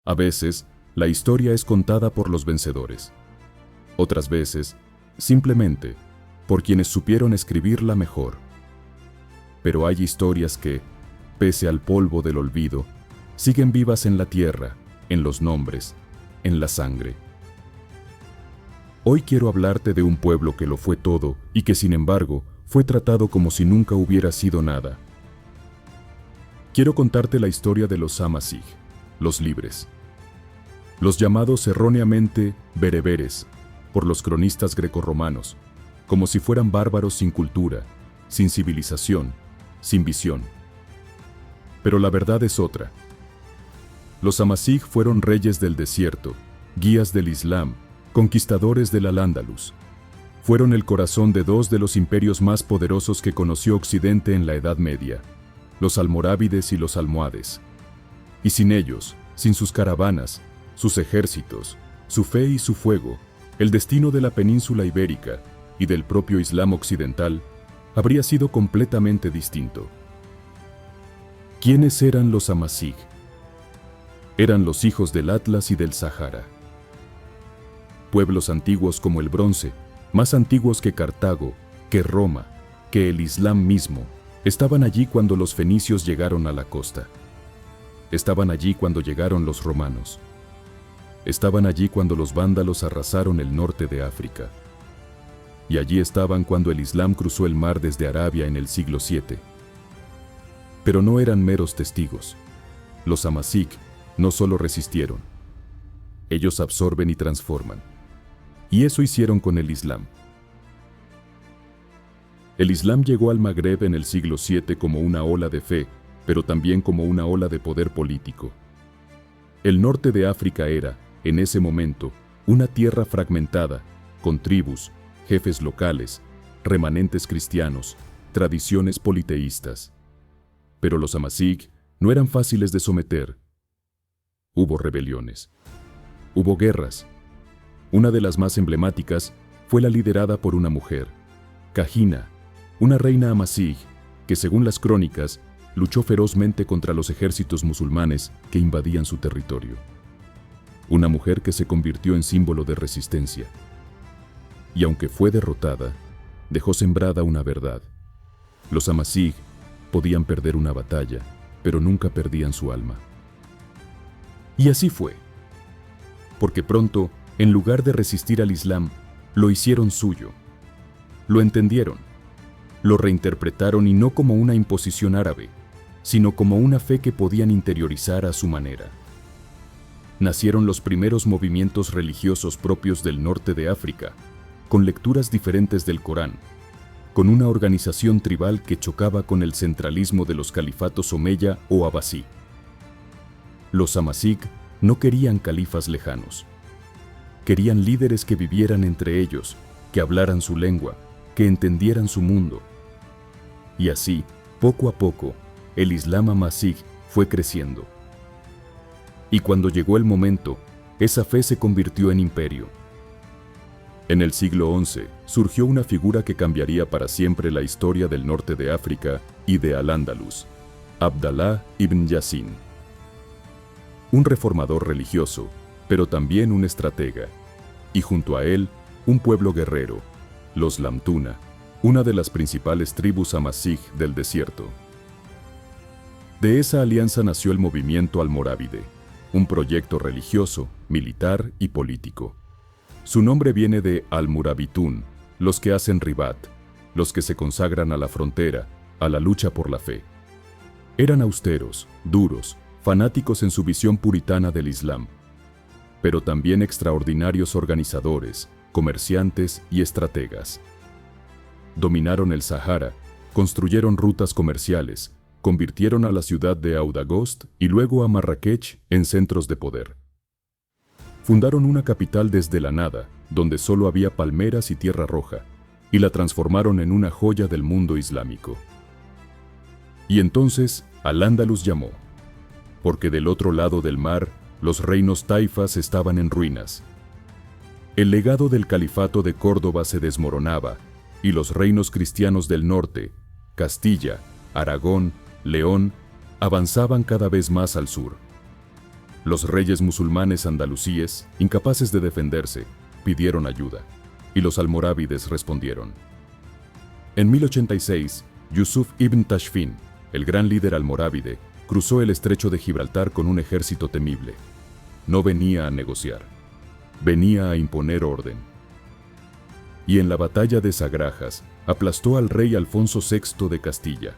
A veces, la historia es contada por los vencedores. Otras veces, simplemente, por quienes supieron escribirla mejor. Pero hay historias que, pese al polvo del olvido, siguen vivas en la tierra, en los nombres, en la sangre. Hoy quiero hablarte de un pueblo que lo fue todo y que sin embargo fue tratado como si nunca hubiera sido nada. Quiero contarte la historia de los Amazigh, los libres. Los llamados erróneamente bereberes por los cronistas grecorromanos, como si fueran bárbaros sin cultura, sin civilización, sin visión. Pero la verdad es otra. Los Amazigh fueron reyes del desierto, guías del Islam, conquistadores del Al-Ándalus. Fueron el corazón de dos de los imperios más poderosos que conoció Occidente en la Edad Media, los almorávides y los almohades. Y sin ellos, sin sus caravanas, sus ejércitos, su fe y su fuego, el destino de la península ibérica y del propio Islam occidental habría sido completamente distinto. ¿Quiénes eran los Amazigh? Eran los hijos del Atlas y del Sahara. Pueblos antiguos como el bronce, más antiguos que Cartago, que Roma, que el Islam mismo, estaban allí cuando los fenicios llegaron a la costa. Estaban allí cuando llegaron los romanos. Estaban allí cuando los vándalos arrasaron el norte de África. Y allí estaban cuando el Islam cruzó el mar desde Arabia en el siglo VII. Pero no eran meros testigos. Los Amazigh no solo resistieron. Ellos absorben y transforman. Y eso hicieron con el Islam. El Islam llegó al Magreb en el siglo VII como una ola de fe, pero también como una ola de poder político. El norte de África era, en ese momento, una tierra fragmentada, con tribus, jefes locales, remanentes cristianos, tradiciones politeístas. Pero los Amazigh no eran fáciles de someter. Hubo rebeliones. Hubo guerras. Una de las más emblemáticas fue la liderada por una mujer, Kahina, una reina Amazigh que, según las crónicas, luchó ferozmente contra los ejércitos musulmanes que invadían su territorio. Una mujer que se convirtió en símbolo de resistencia. Y aunque fue derrotada, dejó sembrada una verdad. Los Amazigh podían perder una batalla, pero nunca perdían su alma. Y así fue. Porque pronto, en lugar de resistir al Islam, lo hicieron suyo. Lo entendieron. Lo reinterpretaron y no como una imposición árabe, sino como una fe que podían interiorizar a su manera. Nacieron los primeros movimientos religiosos propios del norte de África, con lecturas diferentes del Corán, con una organización tribal que chocaba con el centralismo de los califatos omeya o abasí. Los Amazigh no querían califas lejanos. Querían líderes que vivieran entre ellos, que hablaran su lengua, que entendieran su mundo. Y así, poco a poco, el Islam Amazigh fue creciendo. Y cuando llegó el momento, esa fe se convirtió en imperio. En el siglo XI surgió una figura que cambiaría para siempre la historia del norte de África y de Al-Ándalus, Abdallah ibn Yassin. Un reformador religioso, pero también un estratega, y junto a él, un pueblo guerrero, los Lamtuna, una de las principales tribus Amazigh del desierto. De esa alianza nació el movimiento almorávide, un proyecto religioso, militar y político. Su nombre viene de Al-Murabitun, los que hacen ribat, los que se consagran a la frontera, a la lucha por la fe. Eran austeros, duros, fanáticos en su visión puritana del Islam, pero también extraordinarios organizadores, comerciantes y estrategas. Dominaron el Sahara, construyeron rutas comerciales, convirtieron a la ciudad de Audagost y luego a Marrakech en centros de poder. Fundaron una capital desde la nada, donde solo había palmeras y tierra roja, y la transformaron en una joya del mundo islámico. Y entonces Al-Ándalus llamó, porque del otro lado del mar, los reinos taifas estaban en ruinas. El legado del califato de Córdoba se desmoronaba, y los reinos cristianos del norte, Castilla, Aragón, León, avanzaban cada vez más al sur. Los reyes musulmanes andalusíes, incapaces de defenderse, pidieron ayuda, y los almorávides respondieron. En 1086, Yusuf ibn Tashfin, el gran líder almorávide, cruzó el estrecho de Gibraltar con un ejército temible. No venía a negociar, venía a imponer orden. Y en la batalla de Sagrajas, aplastó al rey Alfonso VI de Castilla.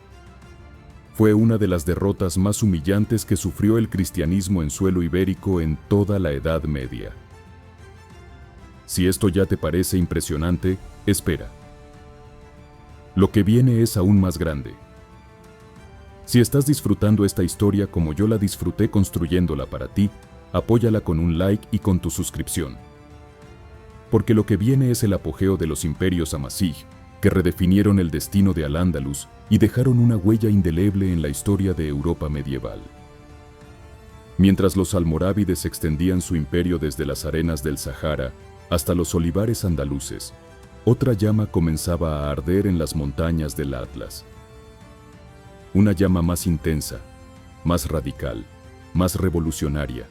Fue una de las derrotas más humillantes que sufrió el cristianismo en suelo ibérico en toda la Edad Media. Si esto ya te parece impresionante, espera. Lo que viene es aún más grande. Si estás disfrutando esta historia como yo la disfruté construyéndola para ti, apóyala con un like y con tu suscripción. Porque lo que viene es el apogeo de los imperios amasij, que redefinieron el destino de Al-Ándalus y dejaron una huella indeleble en la historia de Europa medieval. Mientras los almorávides extendían su imperio desde las arenas del Sahara hasta los olivares andaluces, otra llama comenzaba a arder en las montañas del Atlas. Una llama más intensa, más radical, más revolucionaria.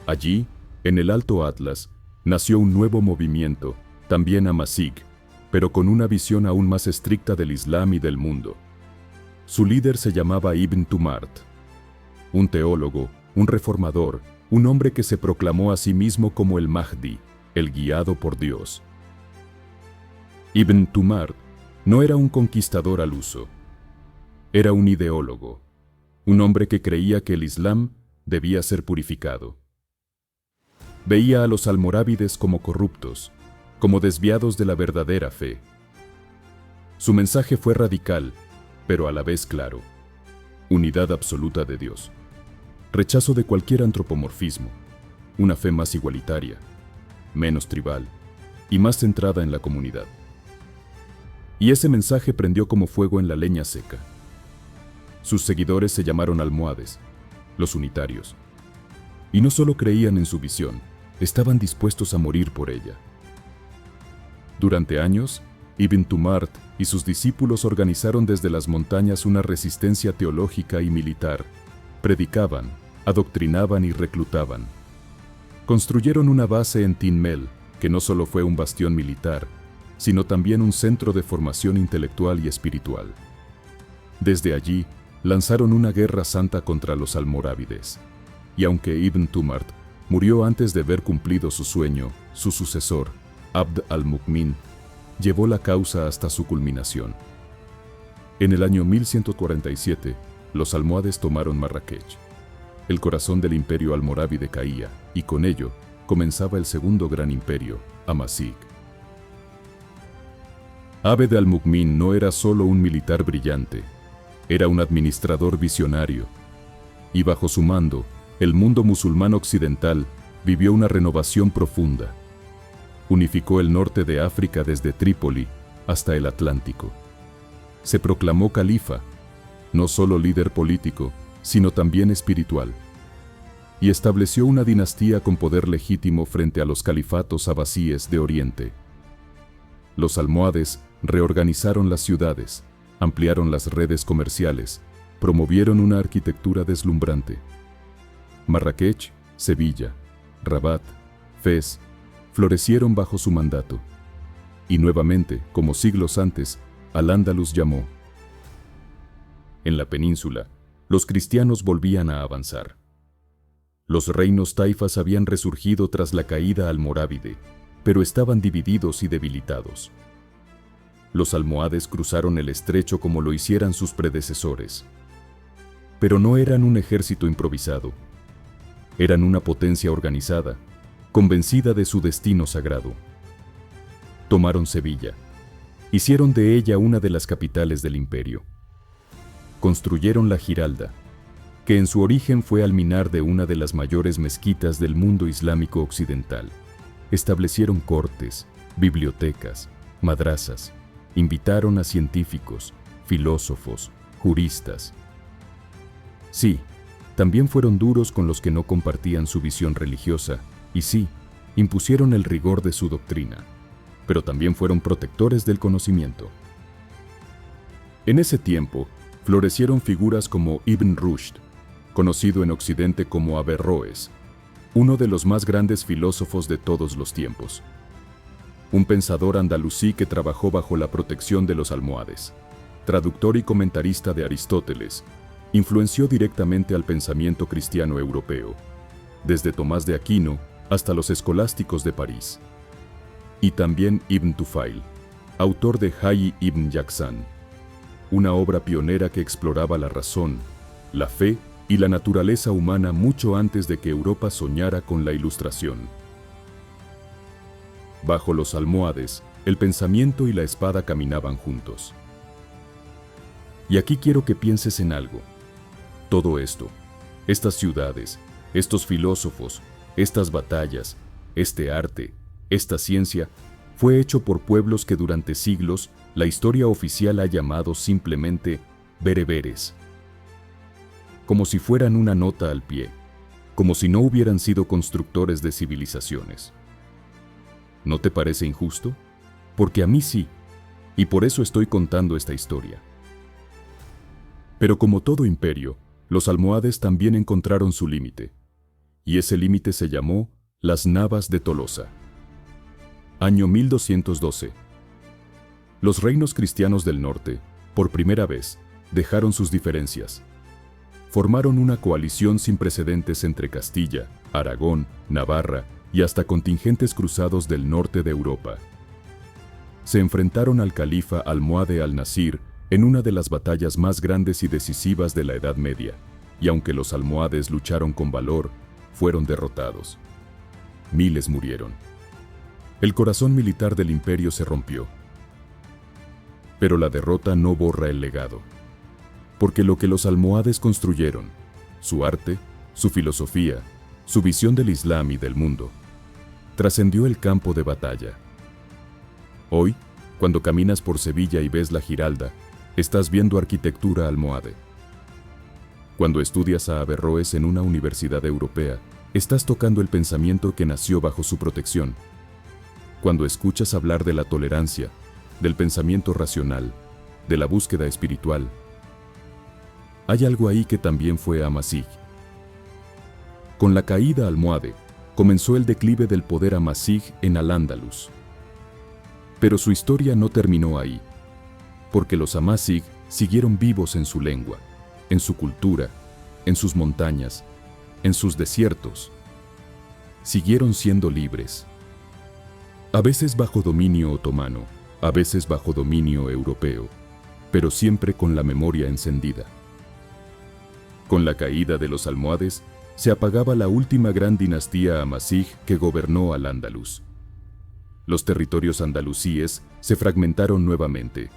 Allí, en el Alto Atlas, nació un nuevo movimiento, también amasij, pero con una visión aún más estricta del Islam y del mundo. Su líder se llamaba Ibn Tumart, un teólogo, un reformador, un hombre que se proclamó a sí mismo como el Mahdi, el guiado por Dios. Ibn Tumart no era un conquistador al uso, era un ideólogo, un hombre que creía que el Islam debía ser purificado. Veía a los almorávides como corruptos, como desviados de la verdadera fe. Su mensaje fue radical, pero a la vez claro. Unidad absoluta de Dios. Rechazo de cualquier antropomorfismo. Una fe más igualitaria, menos tribal y más centrada en la comunidad. Y ese mensaje prendió como fuego en la leña seca. Sus seguidores se llamaron almohades, los unitarios. Y no solo creían en su visión, estaban dispuestos a morir por ella. Durante años, Ibn Tumart y sus discípulos organizaron desde las montañas una resistencia teológica y militar. Predicaban, adoctrinaban y reclutaban. Construyeron una base en Tinmel, que no solo fue un bastión militar, sino también un centro de formación intelectual y espiritual. Desde allí, lanzaron una guerra santa contra los almorávides. Y aunque Ibn Tumart murió antes de ver cumplido su sueño, su sucesor, Abd al-Mu'min, llevó la causa hasta su culminación. En el año 1147, los almohades tomaron Marrakech. El corazón del imperio almorávide caía, y con ello comenzaba el segundo gran imperio, amasij. Abd al-Mu'min no era solo un militar brillante, era un administrador visionario, y bajo su mando, el mundo musulmán occidental vivió una renovación profunda. Unificó el norte de África desde Trípoli hasta el Atlántico. Se proclamó califa, no solo líder político, sino también espiritual. Y estableció una dinastía con poder legítimo frente a los califatos abasíes de Oriente. Los almohades reorganizaron las ciudades, ampliaron las redes comerciales, promovieron una arquitectura deslumbrante. Marrakech, Sevilla, Rabat, Fez, florecieron bajo su mandato. Y nuevamente, como siglos antes, Al-Ándalus llamó. En la península, los cristianos volvían a avanzar. Los reinos taifas habían resurgido tras la caída almorávide, pero estaban divididos y debilitados. Los almohades cruzaron el estrecho como lo hicieran sus predecesores. Pero no eran un ejército improvisado. Eran una potencia organizada, convencida de su destino sagrado. Tomaron Sevilla. Hicieron de ella una de las capitales del imperio. Construyeron la Giralda, que en su origen fue alminar de una de las mayores mezquitas del mundo islámico occidental. Establecieron cortes, bibliotecas, madrasas. Invitaron a científicos, filósofos, juristas. Sí, también fueron duros con los que no compartían su visión religiosa, y sí, impusieron el rigor de su doctrina, pero también fueron protectores del conocimiento. En ese tiempo, florecieron figuras como Ibn Rushd, conocido en Occidente como Averroes, uno de los más grandes filósofos de todos los tiempos. Un pensador andalusí que trabajó bajo la protección de los almohades, traductor y comentarista de Aristóteles, influenció directamente al pensamiento cristiano europeo, desde Tomás de Aquino hasta los escolásticos de París. Y también Ibn Tufail, autor de Hayy ibn Yaqzan, una obra pionera que exploraba la razón, la fe y la naturaleza humana mucho antes de que Europa soñara con la Ilustración. Bajo los almohades, el pensamiento y la espada caminaban juntos. Y aquí quiero que pienses en algo. Todo esto, estas ciudades, estos filósofos, estas batallas, este arte, esta ciencia, fue hecho por pueblos que durante siglos la historia oficial ha llamado simplemente bereberes. Como si fueran una nota al pie, como si no hubieran sido constructores de civilizaciones. ¿No te parece injusto? Porque a mí sí, y por eso estoy contando esta historia. Pero como todo imperio, los almohades también encontraron su límite, y ese límite se llamó las Navas de Tolosa. Año 1212. Los reinos cristianos del norte, por primera vez, dejaron sus diferencias. Formaron una coalición sin precedentes entre Castilla, Aragón, Navarra y hasta contingentes cruzados del norte de Europa. Se enfrentaron al califa almohade al-Nasir en una de las batallas más grandes y decisivas de la Edad Media, y aunque los almohades lucharon con valor, fueron derrotados. Miles murieron. El corazón militar del imperio se rompió. Pero la derrota no borra el legado, porque lo que los almohades construyeron, su arte, su filosofía, su visión del Islam y del mundo, trascendió el campo de batalla. Hoy, cuando caminas por Sevilla y ves la Giralda, estás viendo arquitectura almohade. Cuando estudias a Averroes en una universidad europea, estás tocando el pensamiento que nació bajo su protección. Cuando escuchas hablar de la tolerancia, del pensamiento racional, de la búsqueda espiritual, hay algo ahí que también fue Amasij. Con la caída almohade, comenzó el declive del poder Amasij en Al-Ándalus. Pero su historia no terminó ahí, porque los Amasij siguieron vivos en su lengua, en su cultura, en sus montañas, en sus desiertos. Siguieron siendo libres. A veces bajo dominio otomano, a veces bajo dominio europeo, pero siempre con la memoria encendida. Con la caída de los almohades, se apagaba la última gran dinastía Amasij que gobernó Al-Ándalus. Los territorios andalusíes se fragmentaron nuevamente.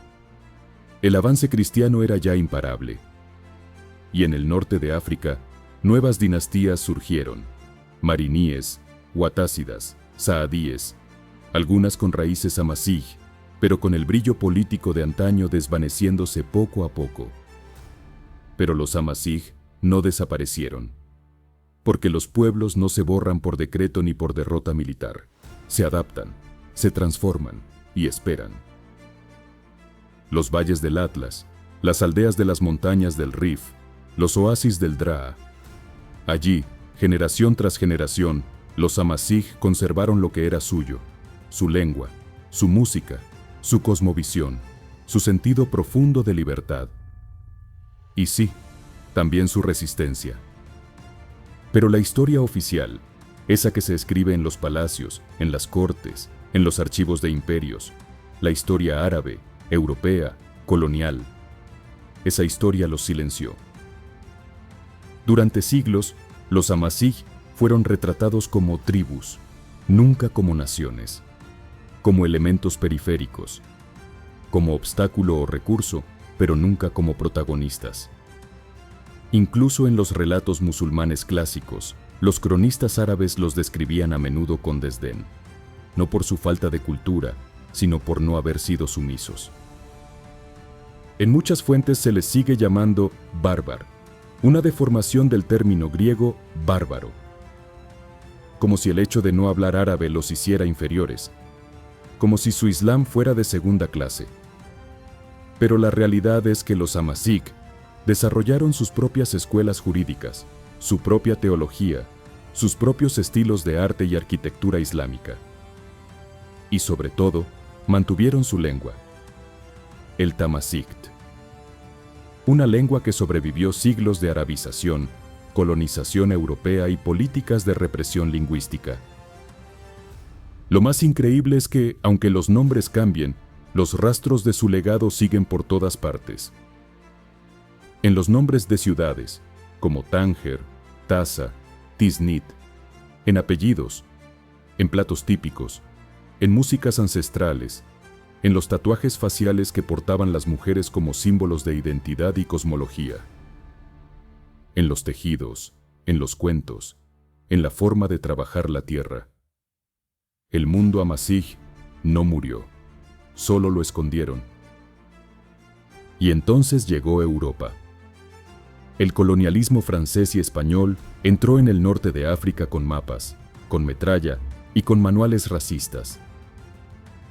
El avance cristiano era ya imparable. Y en el norte de África, nuevas dinastías surgieron: mariníes, watásidas, saadíes, algunas con raíces Amasij, pero con el brillo político de antaño desvaneciéndose poco a poco. Pero los Amasij no desaparecieron, porque los pueblos no se borran por decreto ni por derrota militar. Se adaptan, se transforman y esperan. Los valles del Atlas, las aldeas de las montañas del Rif, los oasis del Draa. Allí, generación tras generación, los Amasij conservaron lo que era suyo: su lengua, su música, su cosmovisión, su sentido profundo de libertad. Y sí, también su resistencia. Pero la historia oficial, esa que se escribe en los palacios, en las cortes, en los archivos de imperios, la historia árabe, europea, colonial, esa historia los silenció. Durante siglos, los Amasij fueron retratados como tribus, nunca como naciones, como elementos periféricos, como obstáculo o recurso, pero nunca como protagonistas. Incluso en los relatos musulmanes clásicos, los cronistas árabes los describían a menudo con desdén, no por su falta de cultura, sino por no haber sido sumisos. En muchas fuentes se les sigue llamando bárbaro, una deformación del término griego bárbaro, como si el hecho de no hablar árabe los hiciera inferiores, como si su Islam fuera de segunda clase. Pero la realidad es que los Amasij desarrollaron sus propias escuelas jurídicas, su propia teología, sus propios estilos de arte y arquitectura islámica. Y sobre todo, mantuvieron su lengua, el Tamazight, una lengua que sobrevivió siglos de arabización, colonización europea y políticas de represión lingüística. Lo más increíble es que, aunque los nombres cambien, los rastros de su legado siguen por todas partes. En los nombres de ciudades, como Tánger, Taza, Tiznit, en apellidos, en platos típicos, en músicas ancestrales, en los tatuajes faciales que portaban las mujeres como símbolos de identidad y cosmología, en los tejidos, en los cuentos, en la forma de trabajar la tierra. El mundo amazigh no murió, solo lo escondieron. Y entonces llegó Europa. El colonialismo francés y español entró en el norte de África con mapas, con metralla y con manuales racistas.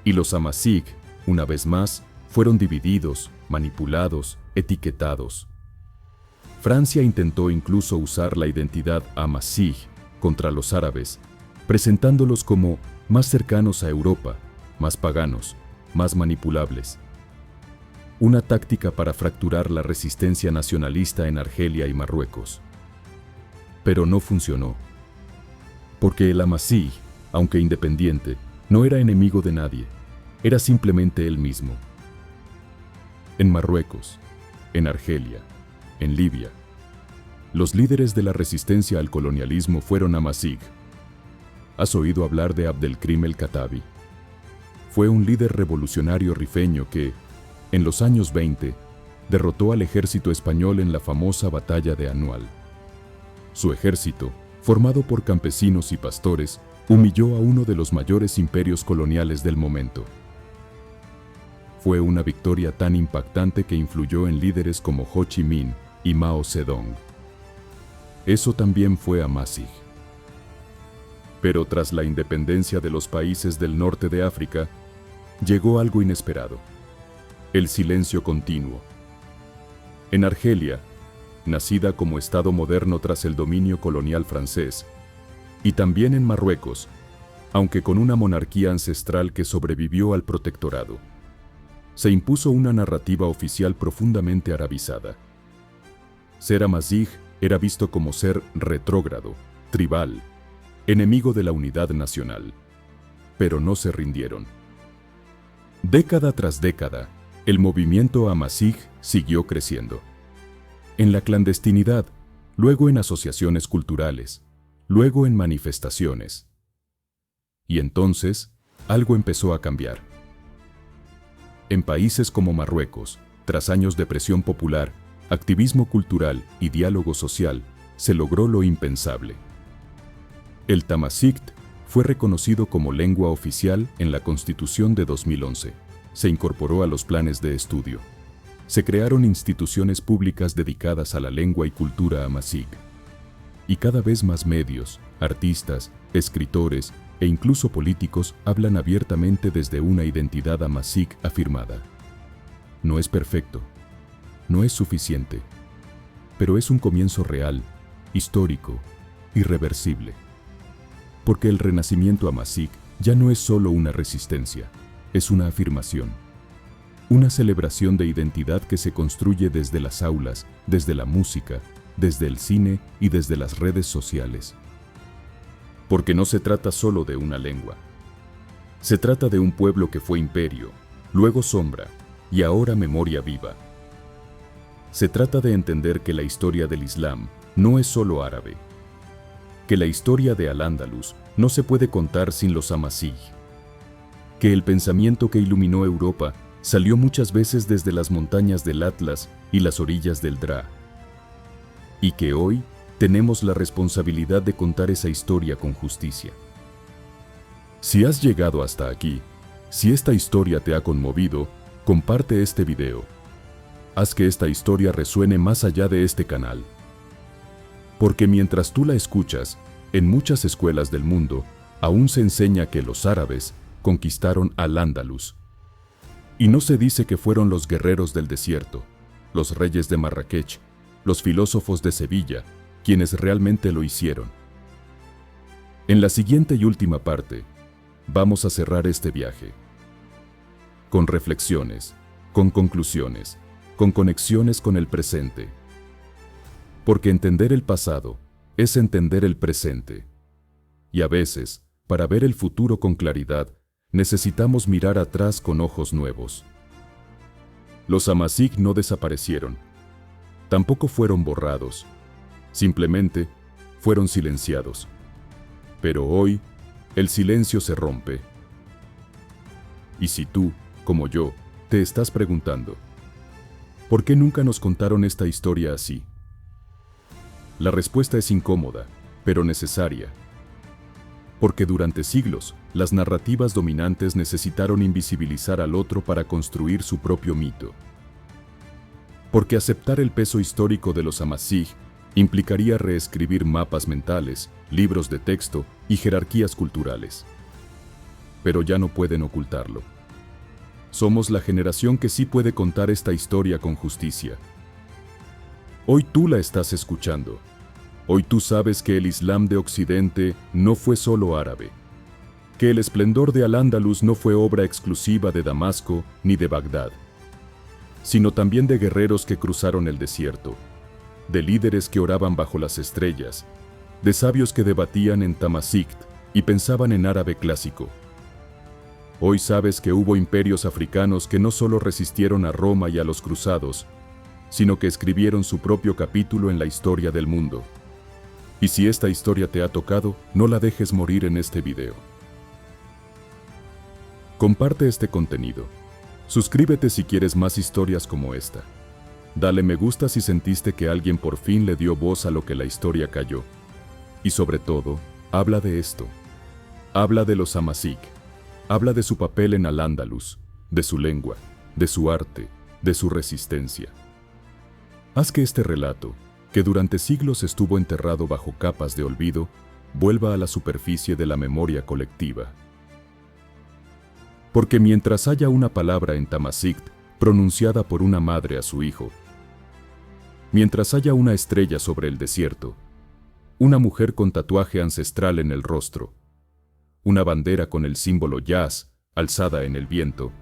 Y los amazigh, una vez más, fueron divididos, manipulados, etiquetados. Francia intentó incluso usar la identidad amazigh contra los árabes, presentándolos como más cercanos a Europa, más paganos, más manipulables. Una táctica para fracturar la resistencia nacionalista en Argelia y Marruecos. Pero no funcionó. Porque el amazigh, aunque independiente, no era enemigo de nadie, era simplemente él mismo. En Marruecos, en Argelia, en Libia, los líderes de la resistencia al colonialismo fueron amazigh. ¿Has oído hablar de Abdelkrim el-Khattabi? Fue un líder revolucionario rifeño que, en los años 20, derrotó al ejército español en la famosa batalla de Anual. Su ejército, formado por campesinos y pastores, humilló a uno de los mayores imperios coloniales del momento. Fue una victoria tan impactante que influyó en líderes como Ho Chi Minh y Mao Zedong. Eso también fue amazigh. Pero tras la independencia de los países del norte de África, llegó algo inesperado: el silencio continuo. En Argelia, nacida como Estado moderno tras el dominio colonial francés, y también en Marruecos, aunque con una monarquía ancestral que sobrevivió al protectorado, se impuso una narrativa oficial profundamente arabizada. Ser amazigh era visto como ser retrógrado, tribal, enemigo de la unidad nacional. Pero no se rindieron. Década tras década, el movimiento amazigh siguió creciendo. En la clandestinidad, luego en asociaciones culturales, luego en manifestaciones. Y entonces, algo empezó a cambiar. En países como Marruecos, tras años de presión popular, activismo cultural y diálogo social, se logró lo impensable. El Tamazight fue reconocido como lengua oficial en la Constitución de 2011. Se incorporó a los planes de estudio. Se crearon instituciones públicas dedicadas a la lengua y cultura amazigh. Y cada vez más medios, artistas, escritores e incluso políticos hablan abiertamente desde una identidad amazigh afirmada. No es perfecto, no es suficiente, pero es un comienzo real, histórico, irreversible. Porque el renacimiento amazigh ya no es solo una resistencia, es una afirmación. Una celebración de identidad que se construye desde las aulas, desde la música, desde el cine y desde las redes sociales. Porque no se trata solo de una lengua. Se trata de un pueblo que fue imperio, luego sombra y ahora memoria viva. Se trata de entender que la historia del Islam no es solo árabe, que la historia de Al-Ándalus no se puede contar sin los amazigh, que el pensamiento que iluminó Europa salió muchas veces desde las montañas del Atlas y las orillas del Draa, y que hoy tenemos la responsabilidad de contar esa historia con justicia. Si has llegado hasta aquí, si esta historia te ha conmovido, comparte este video. Haz que esta historia resuene más allá de este canal. Porque mientras tú la escuchas, en muchas escuelas del mundo, aún se enseña que los árabes conquistaron Al-Ándalus. Y no se dice que fueron los guerreros del desierto, los reyes de Marrakech, los filósofos de Sevilla, quienes realmente lo hicieron. En la siguiente y última parte, vamos a cerrar este viaje. Con reflexiones, con conclusiones, con conexiones con el presente. Porque entender el pasado es entender el presente. Y a veces, para ver el futuro con claridad, necesitamos mirar atrás con ojos nuevos. Los Amazigh no desaparecieron. Tampoco fueron borrados. Simplemente fueron silenciados. Pero hoy, el silencio se rompe. Y si tú, como yo, te estás preguntando, ¿por qué nunca nos contaron esta historia así? La respuesta es incómoda, pero necesaria. Porque durante siglos, las narrativas dominantes necesitaron invisibilizar al otro para construir su propio mito. Porque aceptar el peso histórico de los Amazigh implicaría reescribir mapas mentales, libros de texto y jerarquías culturales. Pero ya no pueden ocultarlo. Somos la generación que sí puede contar esta historia con justicia. Hoy tú la estás escuchando. Hoy tú sabes que el Islam de Occidente no fue solo árabe, que el esplendor de Al-Ándalus no fue obra exclusiva de Damasco ni de Bagdad, sino también de guerreros que cruzaron el desierto, de líderes que oraban bajo las estrellas, de sabios que debatían en Tamazight y pensaban en árabe clásico. Hoy sabes que hubo imperios africanos que no solo resistieron a Roma y a los cruzados, sino que escribieron su propio capítulo en la historia del mundo. Y si esta historia te ha tocado, no la dejes morir en este video. Comparte este contenido. Suscríbete si quieres más historias como esta. Dale me gusta si sentiste que alguien por fin le dio voz a lo que la historia calló. Y sobre todo, habla de esto. Habla de los Amazigh. Habla de su papel en Al-Ándalus, de su lengua, de su arte, de su resistencia. Haz que este relato, que durante siglos estuvo enterrado bajo capas de olvido, vuelva a la superficie de la memoria colectiva. Porque mientras haya una palabra en Tamazight pronunciada por una madre a su hijo, mientras haya una estrella sobre el desierto, una mujer con tatuaje ancestral en el rostro, una bandera con el símbolo Yaz alzada en el viento,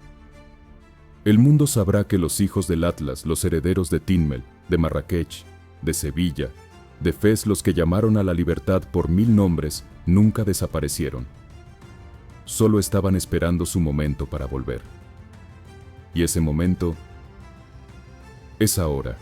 el mundo sabrá que los hijos del Atlas, los herederos de Tinmel, de Marrakech, de Sevilla, de Fez, los que llamaron a la libertad por 1000 nombres, nunca desaparecieron. Solo estaban esperando su momento para volver. Y ese momento es ahora.